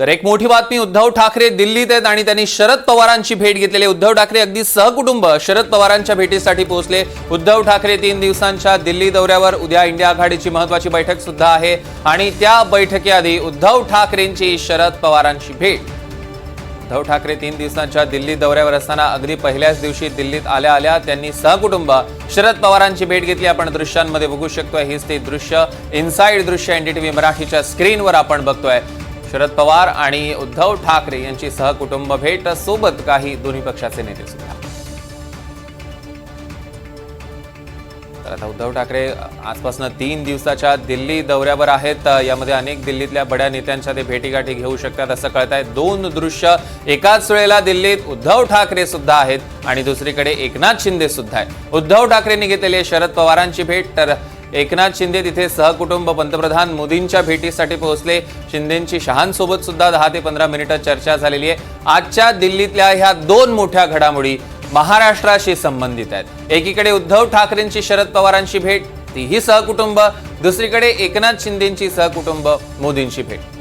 तर एक मोठी बातमी, उद्धव ठाकरे दिल्लीत आहेत आणि त्यांनी शरद पवारांची भेट घेतलेली। उद्धव ठाकरे अगदी सहकुटुंब शरद पवारांच्या भेटीसाठी पोहोचले। उद्धव ठाकरे 3 दिवसांच्या दिल्ली दौऱ्यावर, उद्या इंडिया आघाडीची महत्त्वाची बैठक सुद्धा आहे आणि त्या बैठकीआधी उद्धव ठाकरेंची शरद पवारांची भेट। उद्धव ठाकरे 3 दिवसांच्या दिल्ली दौऱ्यावर असताना अगदी पहिल्याच दिवशी दिल्लीत आल्या आल्या त्यांनी सहकुटुंब शरद पवारांची भेट घेतली। आपण दृश्यांमध्ये बघू शकतोय, हीच ते दृश्य, इनसाइड दृश्य एनडीटीव्ही मराठीच्या स्क्रीनवर आपण बघतोय। शरद पवार आणि उद्धव ठाकरे यांची सहकुटुंब भेट, सोबत काही दोन्ही पक्षाचे नेते सुद्धा। तर आता उद्धव ठाकरे आजपासून 3 दिवसाच्या दिल्ली दौऱ्यावर आहेत। यामध्ये अनेक दिल्लीतल्या बड्या नेत्यांच्या ते भेटीगाठी घेऊ शकतात असं कळतंय। 2 दृश्य एकाच वेळेला दिल्लीत उद्धव ठाकरे सुद्धा आहेत आणि दुसरीकडे एकनाथ शिंदे सुद्धा आहेत। उद्धव ठाकरेंनी घेतलेली शरद पवारांची भेट, तर एकनाथ शिंदे तिथे सहकुटुंब पंतप्रधान मोदींच्या भेटीसाठी पोहोचले। शिंदेंची शहांसोबत सुद्धा 10 ते 15 मिनिटं चर्चा झालेली आहे। आजच्या दिल्लीतल्या ह्या 2 मोठ्या घडामोडी महाराष्ट्राशी संबंधित आहेत। एकीकडे उद्धव ठाकरेंची शरद पवारांची भेट, तीही सहकुटुंब, दुसरीकडे एकनाथ शिंदेंची सहकुटुंब मोदींची भेट।